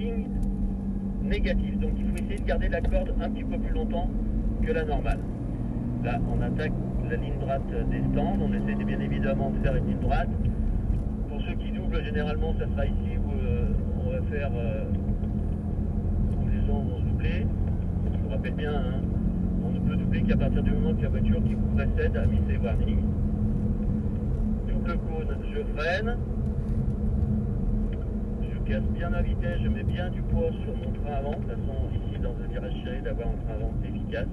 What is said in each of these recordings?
signe négatif. Donc il faut essayer de garder la corde un petit peu plus longtemps que la normale. Là, on attaque la ligne droite des stands. On essaie bien évidemment de faire une ligne droite. Pour ceux qui doublent, généralement, ça sera ici où on va faire où les gens vont se doubler. Je vous rappelle bien, hein, on ne peut doubler qu'à partir du moment que la voiture qui vous précède a mis ses warnings. Double cône, je freine. Je casse bien la vitesse, je mets bien du poids sur mon train avant. De toute façon, ici, dans un virage serré, d'avoir un train avant efficace.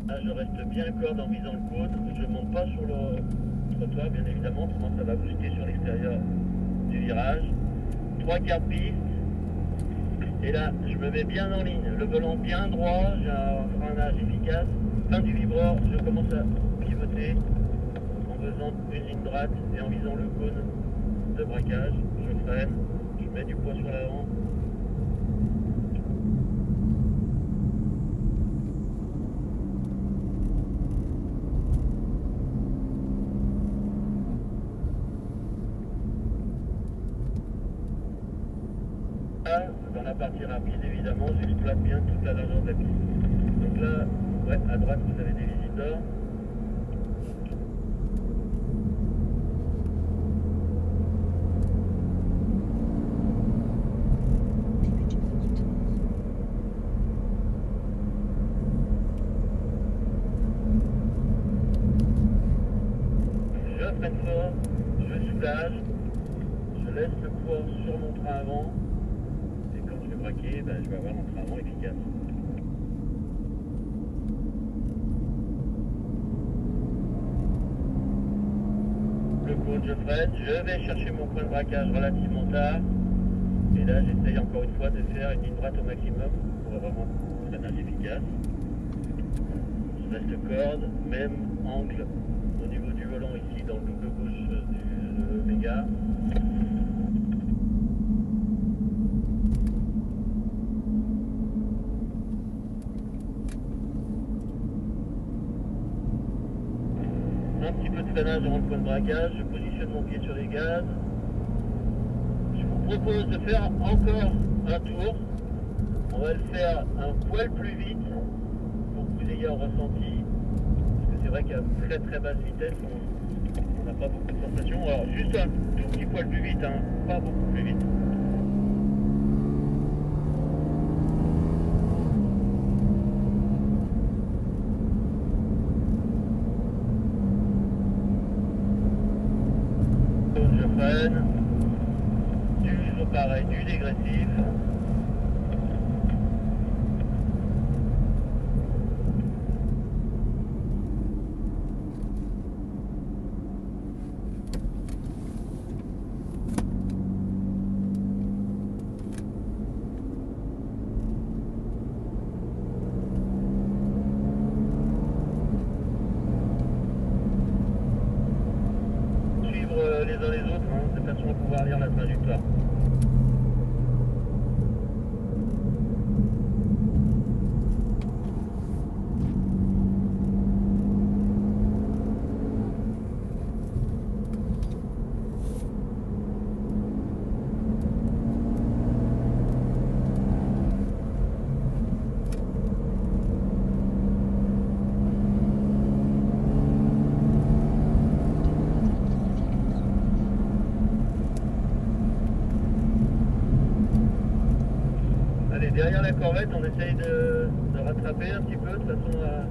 Là, je reste bien corde en visant le cône. Je ne monte pas sur le trottoir, bien évidemment, sinon ça va booster sur l'extérieur du virage. 3/4 piste. Et là, je me mets bien en ligne. Le volant bien droit, j'ai un freinage efficace. Fin du vibreur, je commence à pivoter en faisant une ligne droite et en visant le cône de braquage. Je freine, je mets du poids sur l'avant. Dans la partie rapide, évidemment, j'exploite bien toute la largeur de la piste. Donc là, ouais, à droite, vous avez des visiteurs. Je freine fort, je soulage, je laisse le poids sur mon train avant. Je vais braquer, ben, je vais avoir un train avant efficace. Le cône, je freine, je vais chercher mon point de braquage relativement tard. Et là, j'essaye encore une fois de faire une ligne droite au maximum pour avoir un freinage efficace. Je reste corde, même angle au niveau du volant ici dans le double gauche du Omega. Un petit peu de freinage avant le point de braquage, je positionne mon pied sur les gaz. Je vous propose de faire encore un tour. On va le faire un poil plus vite pour que vous ayez un ressenti. Parce que c'est vrai qu'à très basse vitesse, on n'a pas beaucoup de sensations. Alors juste un tout petit poil plus vite, hein, pas beaucoup plus vite. Toujours pareil, du dégressif. Suivre les uns les autres, hein, de façon à pouvoir lire la trajectoire. Derrière la corvette, on essaye de rattraper un petit peu de façon à...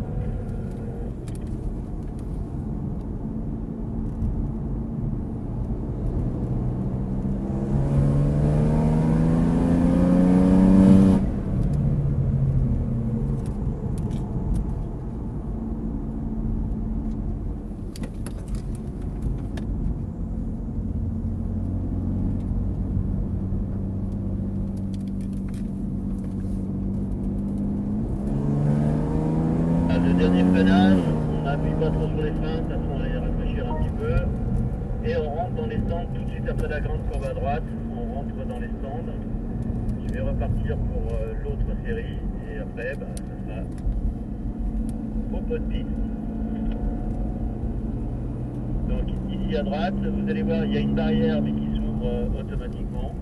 Le dernier freinage, on n'appuie pas trop sur les freins, de toute façon on va les rafraîchir un petit peu. Et on rentre dans les stands tout de suite après la grande courbe à droite. On rentre dans les stands. Je vais repartir pour l'autre série et après ça sera au pot de piste. à droite, vous allez voir, il y a une barrière mais qui s'ouvre automatiquement.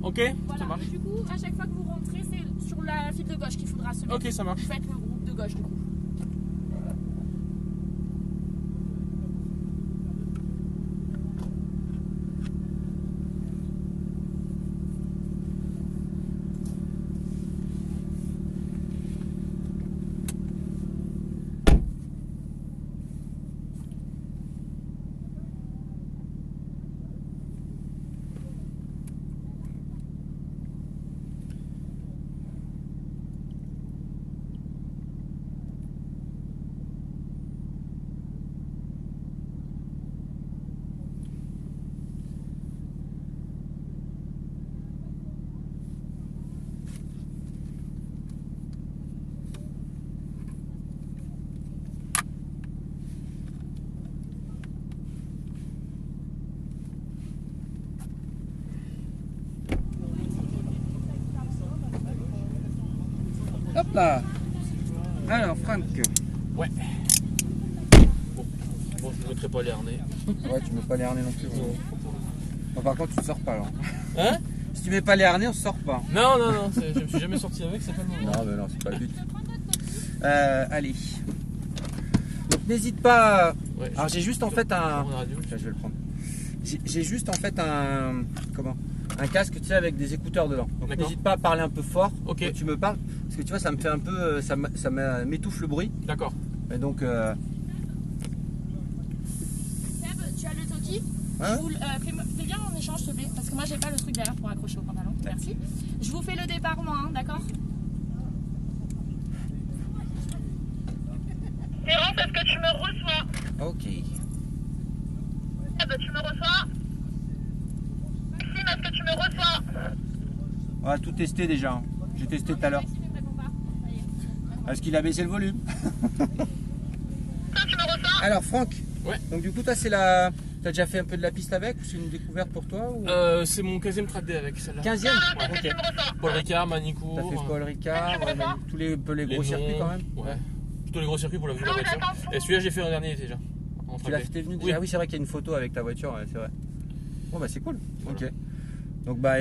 Ok, voilà. ça marche. Et du coup, à chaque fois que vous rentrez, c'est sur la file de gauche qu'il faudra se mettre. Ok, ça marche. Vous faites le groupe de gauche du coup. Hop là. Alors Franck. Ouais. Bon, je ne mettrai pas les harnais. Ouais, tu mets pas les harnais non plus. Non. Bon, par contre, tu ne sors pas là. Hein? Si tu mets pas les harnais, on sort pas. Non, non, non, je me suis jamais sorti avec, c'est pas le moment. Non, mais non, c'est pas le but. Allez. Donc n'hésite pas. Ouais, Alors j'ai juste en fait un. Prends la radio. Tiens, je vais le prendre. J'ai juste en fait un. Comment? Un casque, tu sais, avec des écouteurs dedans. Donc D'accord. n'hésite pas à parler un peu fort Ok. quand tu me parles. Parce que tu vois, ça me fait un peu. Ça m'étouffe le bruit. D'accord. Et donc. Seb, tu as le toki. Hein? Fais bien en échange, s'il te plaît, parce que moi j'ai pas le truc derrière pour accrocher au pantalon. Merci. Je vous fais le départ, moi, hein, d'accord? Terence, est-ce que tu me reçois? Ok. Seb, tu me reçois? Maxime, est-ce que tu me reçois? On va tout tester déjà. Hein. J'ai testé tout à l'heure. Maxime, il me répond pas. Ça y est. Est-ce qu'il a baissé le volume? Ça, tu me reçois? Alors Franck. Ouais. Donc du coup, toi, c'est la. T'as déjà fait un peu de la piste avec ou c'est une découverte pour toi ou... C'est mon 15e track day avec celle-là. 15e. Est-ce que Ok. tu me reçois? Paul Ricard, Manicourt. T'as fait Paul Ricard, tous les, un peu les gros circuits quand même. Ouais. Plutôt les gros circuits pour la vue de la Non, mais voiture. attention. Et celui-là, j'ai fait un dernier déjà. En Tu track l'as day. fait, t'es venu Oui. déjà. Ah oui, c'est vrai qu'il y a une photo avec ta voiture, ouais, c'est vrai. Bon bah c'est cool. Voilà. Ok. Donc bah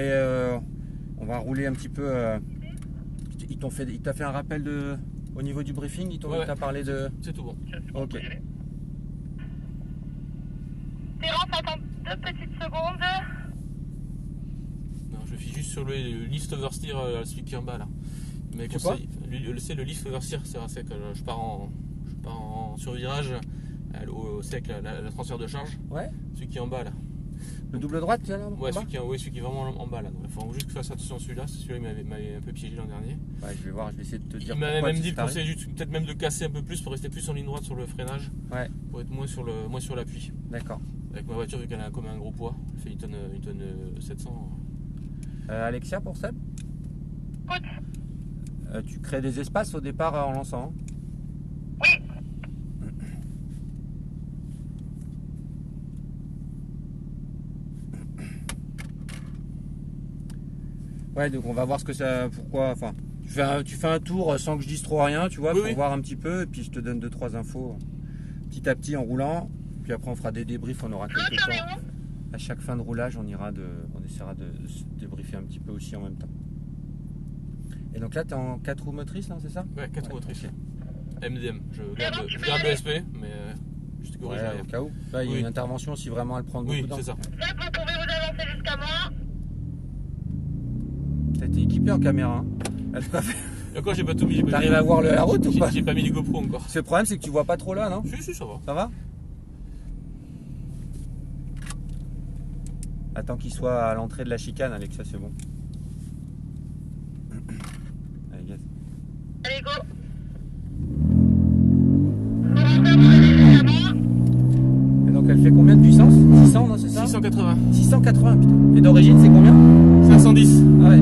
on va rouler un petit peu. Il t'a fait un rappel de Au niveau du briefing, il Ouais. t'a parlé de... C'est tout bon. Ok. Terence, attends 2 petites secondes. Non, je suis juste sur le lift oversteer, celui qui est en bas là. Mais C'est quoi c'est le lift oversteer, c'est à sec. Je pars en survirage, c'est avec la transfert de charge. Ouais. Celui qui est en bas là. Le double droite, tu as là en Ouais, bas celui qui est vraiment en bas là. Donc, il faut juste que je fasse attention à celui-là. Celui-là il m'avait un peu piégé l'an dernier. Ouais, je vais voir, je vais essayer de te dire Il m'avait pourquoi, même si dit de t'arrives. conseiller juste peut-être même de casser un peu plus pour rester plus en ligne droite sur le freinage. Ouais, Pour être moins sur l'appui. d'accord. Avec ma voiture, vu qu'elle a comme un gros poids, elle fait une tonne 700. Alexia pour Seb Écoute, tu crées des espaces au départ en lançant. oui. Ouais, donc on va voir ce que ça... Pourquoi... Enfin, tu fais un tour sans que je dise trop rien, tu vois, Oui, pour oui. voir un petit peu, et puis je te donne 2-3 infos petit à petit en roulant. Puis après on fera des débriefs, on aura L'autre, quelques j'en ai temps. où? À chaque fin de roulage, on essaiera de se débriefer un petit peu aussi en même temps. Et donc là, tu es en 4 roues motrices, non, c'est ça? Ouais, 4 motrices. ok. MDM. Je donc, tu peux garde y le aller. SP, mais je te corrige Ouais, derrière. au cas où. Là, il y a Oui. une intervention si vraiment elle prend beaucoup Oui, de temps. c'est ça. Seb, vous pouvez vous avancer jusqu'à moi. T'as été équipé en caméra. Hein. Et encore, j'ai pas tout mis. T'arrives à voir la route ou pas? J'ai pas mis les GoPro encore. Le problème, c'est que tu vois pas trop là, non? Si, ça va. Ça va? Attends qu'il soit à l'entrée de la chicane, Alex, ça c'est bon. Allez, gaz. Allez, go. Commencez à vous avancer jusqu'à moi. Et donc elle fait combien de puissance? 600, non, c'est ça? 680. 680, putain. Et d'origine, c'est combien? 510. Ah ouais.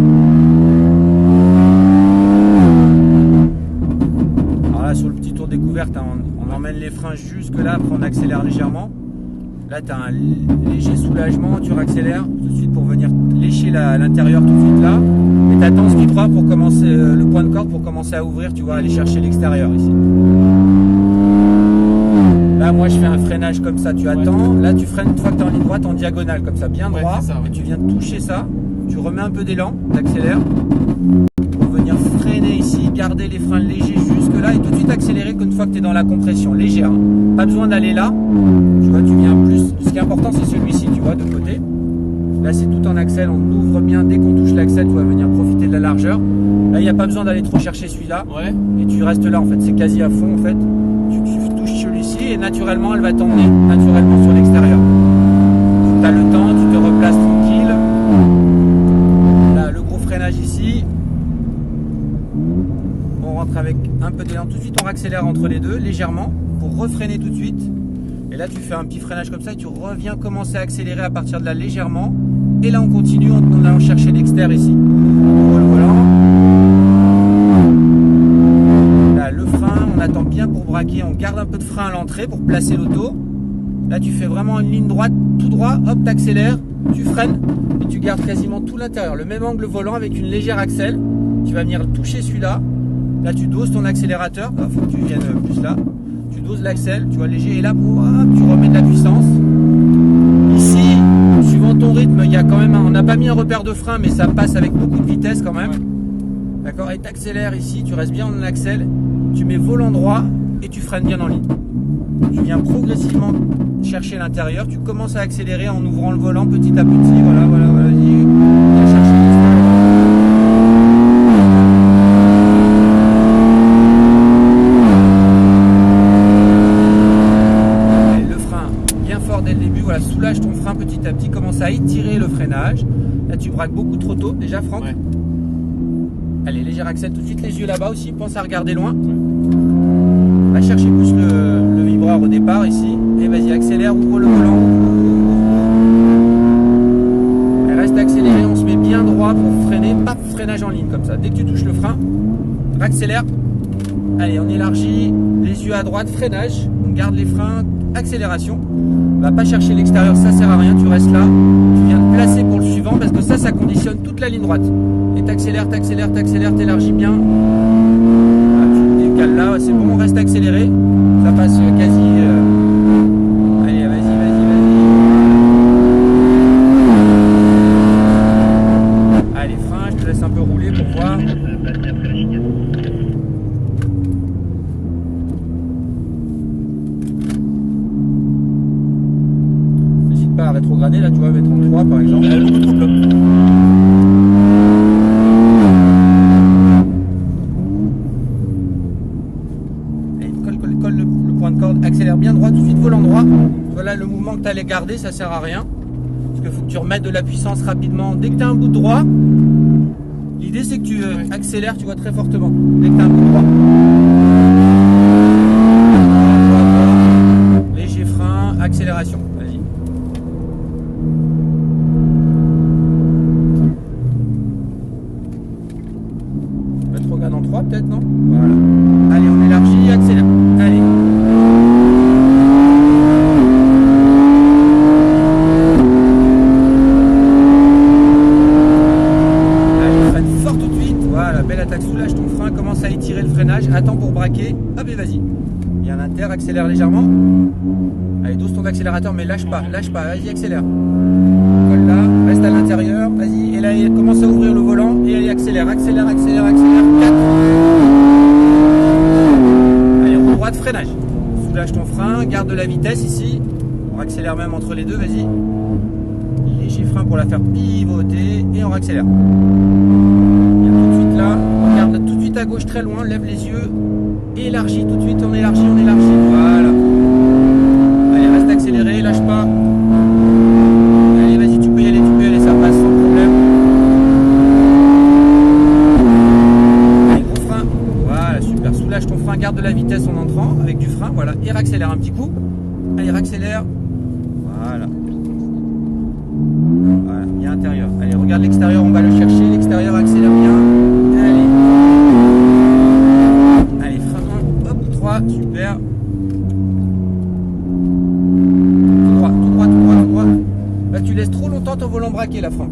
Alors là, sur le petit tour découverte, hein, on emmène les freins jusque là, après on accélère légèrement. Là, tu as un léger soulagement, tu réaccélères tout de suite pour venir lécher l'intérieur tout de suite là. Et tu attends ce qui droit pour commencer, le point de corde pour commencer à ouvrir, tu vois, aller chercher l'extérieur ici. Là, moi, je fais un freinage comme ça, tu attends. Là, tu freines une fois que tu es en ligne droite, en diagonale, comme ça, bien Ouais, droit. c'est ça, ouais. Et tu viens de toucher ça, tu remets un peu d'élan, tu accélères. Pour venir freiner ici, garder les freins légers jusque là et tout de suite accélérer une fois que tu es dans la compression, légère. Pas besoin d'aller là, tu vois, tu viens plus. Ce qui est important, c'est celui-ci, tu vois, de côté. Là, c'est tout en accel, on ouvre bien. Dès qu'on touche l'accel, tu vas venir profiter de la largeur. Là, il n'y a pas besoin d'aller trop chercher celui-là. Ouais. Et tu restes là, en fait, c'est quasi à fond, en fait. Tu touches celui-ci et naturellement, elle va t'emmener naturellement sur l'extérieur. Tu as le temps, tu te replaces tranquille. Là, le gros freinage ici. On rentre avec un peu d'élan tout de suite, on accélère entre les deux légèrement pour refreiner tout de suite. Et là tu fais un petit freinage comme ça et tu reviens commencer à accélérer à partir de là légèrement. Et là on continue en allant chercher l'extérieur ici. On roule le volant. Là le frein, on attend bien pour braquer, on garde un peu de frein à l'entrée pour placer l'auto. Là tu fais vraiment une ligne droite, tout droit, hop t'accélères, tu freines et tu gardes quasiment tout l'intérieur. Le même angle volant avec une légère accel. Tu vas venir toucher celui-là. Là, tu doses ton accélérateur. Il faut que tu viennes plus là. Tu doses l'accel, tu vois, léger. Et là, tu remets de la puissance. Ici, suivant ton rythme, il y a quand même on n'a pas mis un repère de frein, mais ça passe avec beaucoup de vitesse quand même. D'accord? Et tu accélères ici, tu restes bien en accel. Tu mets volant droit et tu freines bien en ligne. Tu viens progressivement chercher l'intérieur. Tu commences à accélérer en ouvrant le volant petit à petit. Voilà. Viens chercher l'extérieur. Dès le début, voilà, soulage ton frein petit à petit, commence à étirer le freinage. Là tu braques beaucoup trop tôt déjà, Franck. Ouais. Allez, léger accel tout de suite, les yeux là-bas aussi, pense à regarder loin. Va chercher plus le vibreur au départ ici. Et vas-y, accélère, ouvre le volant. Et reste accéléré, on se met bien droit pour freiner, paf, freinage en ligne comme ça. Dès que tu touches le frein, accélère. Allez, on élargit, les yeux à droite, freinage, on garde les freins, accélération. Va pas chercher l'extérieur, ça sert à rien, tu restes là, tu viens de placer pour le suivant parce que ça conditionne toute la ligne droite. Et t'accélères, t'élargis bien. Voilà, tu décales là, c'est bon, reste accéléré, ça passe quasi. Allez, vas-y. Allez, frein, je te laisse un peu rouler pour voir. pas à rétrograder, là tu vas mettre en 3 par exemple. Elle est beaucoup trop là. Allez, colle le point de corde, accélère bien droit, tout de suite volant droit. Voilà le mouvement que tu allais garder, ça sert à rien. Parce qu'il faut que tu remettes de la puissance rapidement. Dès que tu as un bout de droit, l'idée c'est que tu accélères, tu vois, très fortement. Dès que tu as un bout de droit. Léger frein, accélération. Vas-y. Rétrograde en 3 peut-être, non? Voilà. Allez, on élargit, accélère. Allez. Allez, freine fort tout de suite. Voilà, belle attaque, soulage ton frein, commence à étirer le freinage. Attends pour braquer. Hop et vas-y. Il y a un inter, accélère légèrement. Allez, douce ton accélérateur, mais lâche pas, vas-y, accélère. Colle là, reste à l'intérieur, vas-y. Et là, il commence à ouvrir le volant et allez, accélère. 4. Allez, roue droite, freinage. Soulage ton frein, garde de la vitesse ici. On accélère même entre les deux, vas-y. Léger frein pour la faire pivoter et on accélère. Et tout de suite là, on regarde tout de suite à gauche très loin, lève les yeux. Élargis tout de suite, on élargit. Voilà. Allez, reste accéléré, lâche pas. Allez, vas-y, tu peux y aller, ça passe sans problème. Allez, gros frein. Voilà, super. Soulage ton frein, garde de la vitesse en entrant avec du frein, voilà. Et réaccélère un petit coup. Allez, réaccélère. Voilà. Voilà, bien intérieur. Allez, regarde l'extérieur, on va le chercher. L'extérieur accélère bien. Allez, frein 1, hop, 3, super. Tout droit. Là, tu laisses trop longtemps ton volant braqué, là, Franck.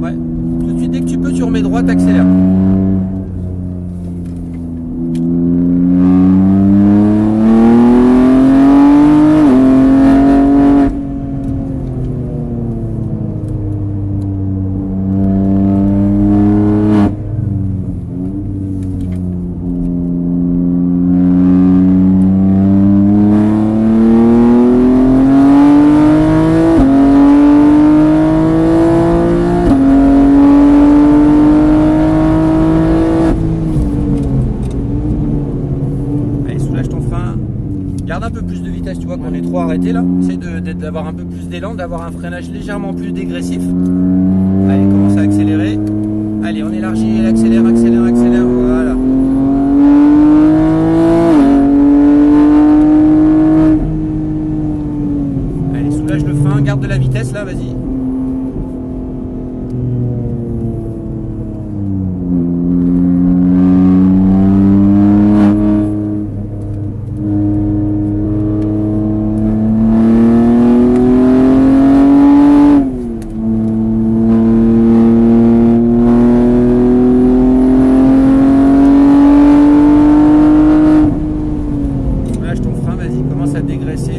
Ouais. Tout de suite, dès que tu peux, tu remets droit, t'accélères. Garde un peu plus de vitesse, tu vois qu'on est trop arrêté là. Essaye d'avoir un peu plus d'élan, d'avoir un freinage légèrement plus dégressif. Allez, commence à accélérer. Allez, on élargit, accélère, voilà. Allez, soulage le frein, garde de la vitesse là, vas-y.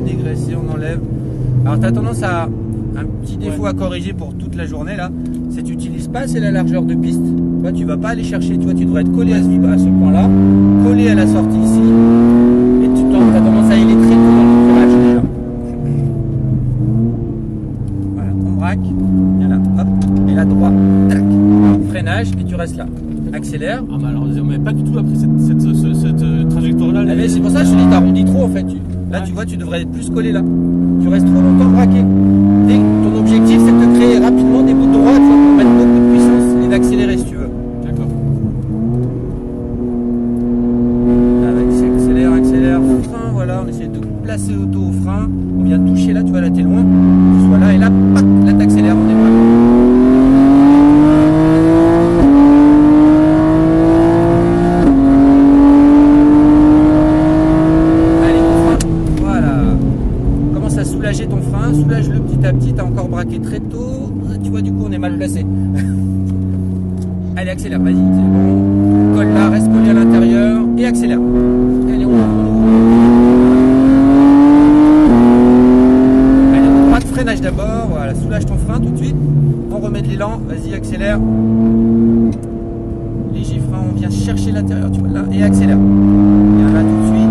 Dégraisser, on enlève. Alors tu as tendance à un petit défaut à corriger pour toute la journée là, c'est que tu n'utilises pas assez la largeur de piste. Toi, tu vas pas aller chercher, toi tu devrais être collé à ce point là, collé à la sortie ici, et tu as tendance à aller très tôt dans le freinage déjà. Voilà, on braque, viens là, hop, et là droit, tac, freinage, et tu restes là. Accélère. Ah bah alors on met pas du tout après cette trajectoire là. C'est pour ça que je te dis, t'arrondis trop en fait. Là tu vois, tu devrais être plus collé là. Tu restes trop longtemps braqué. Ton objectif c'est de te créer rapidement des bouts de droite pour mettre beaucoup de puissance et d'accélérer si tu veux. D'accord. Accélère, frein, voilà, on essaie de placer l'auto au frein. On vient toucher là, tu vois là t'es loin. Tu sois là et là, pac, là t'accélères, on démarre. Soulager ton frein, soulage-le petit à petit, t'as encore braqué très tôt, tu vois du coup on est mal placé. Allez accélère, vas-y, c'est bon, colle là, reste collé à l'intérieur et accélère. Allez, allez, droite, freinage d'abord, voilà, soulage ton frein tout de suite, on remet de l'élan, vas-y accélère. Léger frein, on vient chercher l'intérieur, tu vois là, et accélère. Et là tout de suite.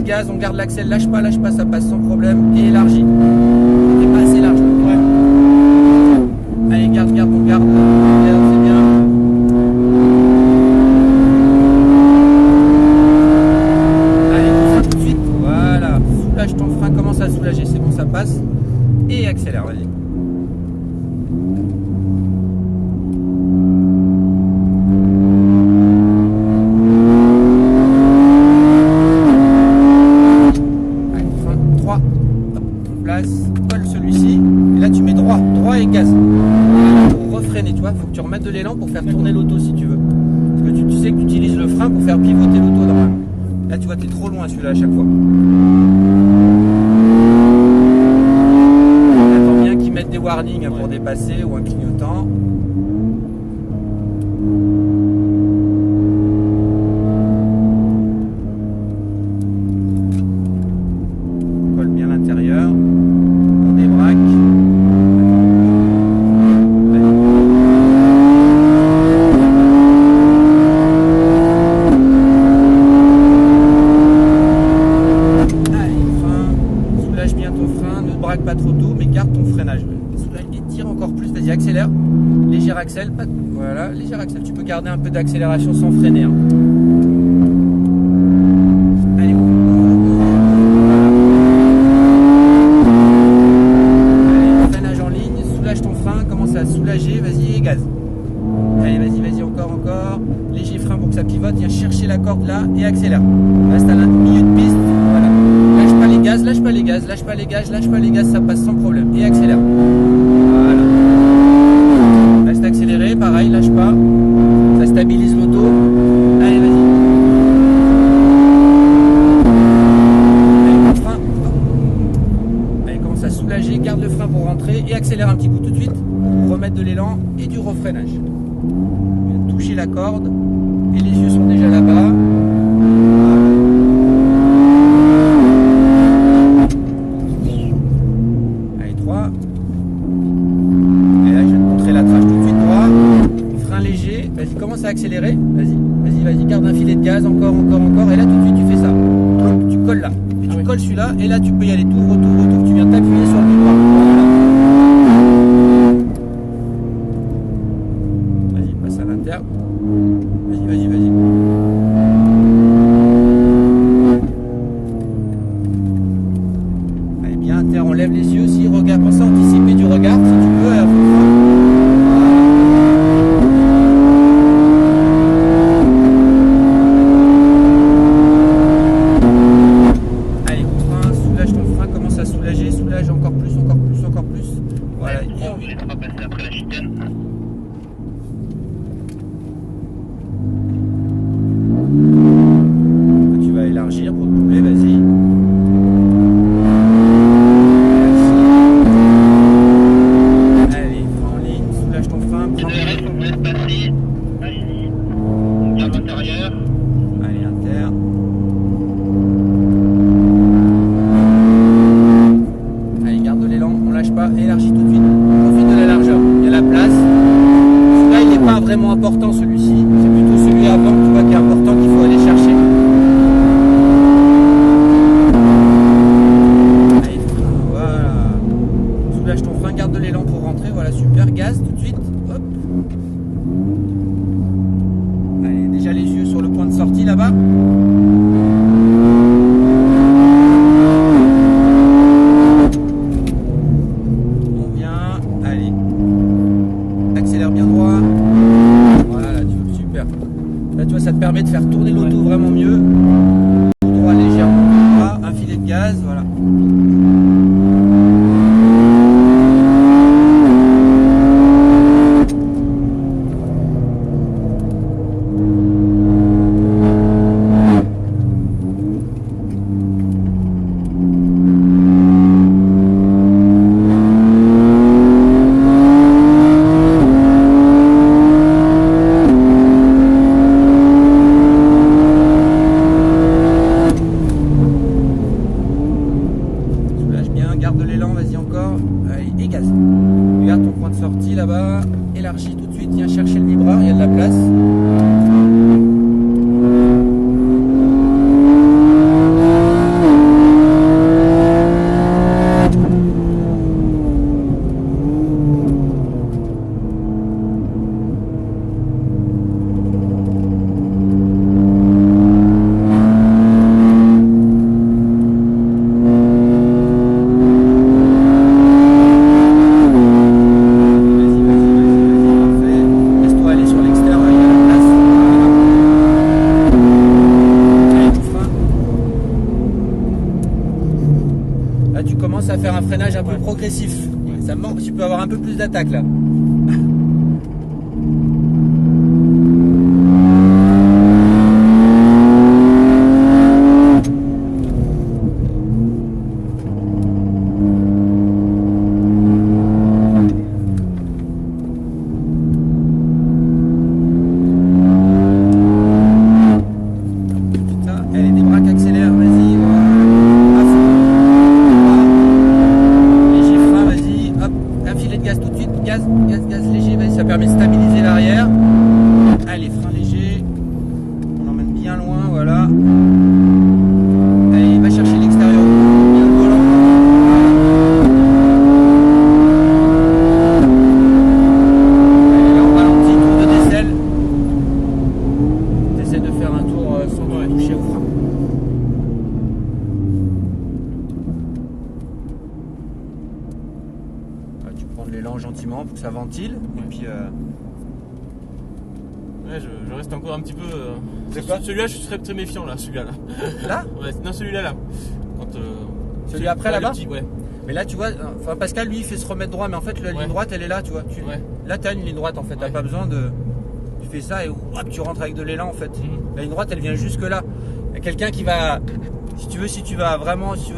Gaz, on garde l'axel, lâche pas, ça passe sans problème et élargit. T'es pas assez large. place et accélère, vas-y. Allez, frein, 3, hop, on place, colle celui-ci, et là tu mets droit et gaz. Voilà, pour refreiner, tu vois, il faut que tu remettes de l'élan pour faire tourner l'auto si tu veux. Parce que tu sais que tu utilises le frein pour faire pivoter l'auto normalement. Là tu vois, tu es trop loin celui-là à chaque fois. Attends bien qu'ils mettent des warnings pour dépasser ou un clignotant. Colle bien l'intérieur. On débraque. Pas trop tôt, mais garde ton freinage. Et tire encore plus, vas-y, accélère. Léger accel, pas... voilà, léger accel. Tu peux garder un peu d'accélération sans freiner. Hein. Allez, allez, freinage en ligne, soulage ton frein, commence à soulager, vas-y, et gaz. Allez, vas-y, encore. Léger frein pour que ça pivote, viens chercher la corde là et accélère. Reste à milieu de piste, voilà. Lâche pas les gaz, ça passe sans problème. Et accélère. Voilà. Reste accéléré, pareil, lâche pas. Ça stabilise l'auto. Allez, vas-y. Allez, le frein. Allez, commence à soulager, garde le frein pour rentrer et accélère un petit coup tout de suite. Pour remettre de l'élan et du refreinage. Toucher la corde et les yeux sont déjà là-bas. À accélérer, vas-y, garde un filet de gaz, encore, et là tout de suite tu fais ça, tu colles là, et tu colles celui-là, et là tu peux y aller tout retour, tu viens t'appuyer sur le vibra, voilà. Vas-y, passe à l'interne, vas-y. Allez, bien inter, on lève les yeux, si regarde, pense à anticiper du regard, si tu peux, encore plus. Voilà. Je vais pas passer après la chicane. Tu vas élargir pour doubler, vas-y. Allez, frein en ligne, soulage ton frein. On vous laisse passer. Allez-y. On garde l'intérieur. Allez, inter. Pas, élargis tout de suite, profite de la largeur, il y a la place. Celui-là il n'est pas vraiment important, celui-ci, c'est plutôt celui avant tu vois qui est important, qu'il faut aller chercher. Allez, voilà, soulage ton frein, garde de l'élan pour rentrer, voilà, super, gaz tout de suite, hop. Allez, déjà les yeux sur le point de sortie là-bas. Ça te permet de faire tourner l'auto vraiment mieux. Tout droit légèrement, un filet de gaz, voilà. Garde de l'élan, vas-y encore, allez, et gaz. Regarde ton point de sortie là-bas, élargis tout de suite, viens chercher le vibreur, il y a de la place. tu commences à faire un freinage un peu Ouais. progressif. Ça manque, tu peux avoir un peu plus d'attaque là. Putain, allez, des braques accélère, vas-y. À fond. Léger frein, vas-y. Hop, un filet de gaz tout de suite. Gaz léger, vas-y, ça permet de stabiliser l'arrière. Allez, frein léger. On emmène bien loin, voilà. Allez, va chercher l'extérieur. Bien le volant. Allez, là on ralentit, tour de décelle. T'essaies de faire un tour sans te toucher au frein. Ah, tu prends de l'élan gentiment pour que ça ventile. Et Ouais. puis Ouais, je reste encore un petit peu. C'est quoi Celui-là, je serais très méfiant là, celui-là. là, Ouais, non, celui-là là. Quand, Celui après, ouais, le là-bas petit, ouais. mais là tu vois, enfin Pascal lui il fait se remettre droit, mais en fait la ligne Ouais. droite elle est là, tu vois. Ouais. Là tu as une ligne droite en fait, t'as Ouais. pas besoin de. Tu fais ça et hop, tu rentres avec de l'élan en fait. Mhm. La ligne droite elle vient jusque là. Il y a quelqu'un qui va. Si tu veux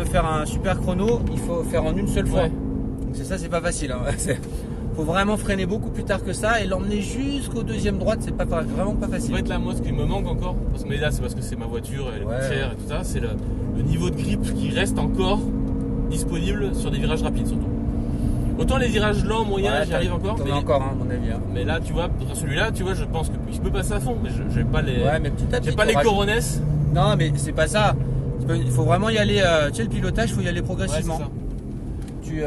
faire un super chrono, il faut faire en une seule fois. Ouais. Donc c'est ça, c'est pas facile. Hein. Faut vraiment freiner beaucoup plus tard que ça et l'emmener jusqu'au deuxième droite, c'est vraiment pas Ça facile. va être là, moi, ce qui me manque encore. Mais là, c'est parce que c'est ma voiture, elle est Ouais. plus chère et tout ça. C'est le niveau de grip qui reste encore disponible sur des virages rapides, surtout. Autant les virages lents, moyens, Ouais, j'y arrive encore. T'en Mais, as encore hein, à mon avis. Hein. mais là, tu vois, celui-là, tu vois, je pense que je peux passer à fond, mais je n'ai pas les. Ouais, mais petit à petit. J'ai pas les t'auras- coronesses. Non, mais c'est pas ça. Il faut vraiment y aller. Tu sais, le pilotage, il faut y aller Ouais, c'est progressivement. ça. Tu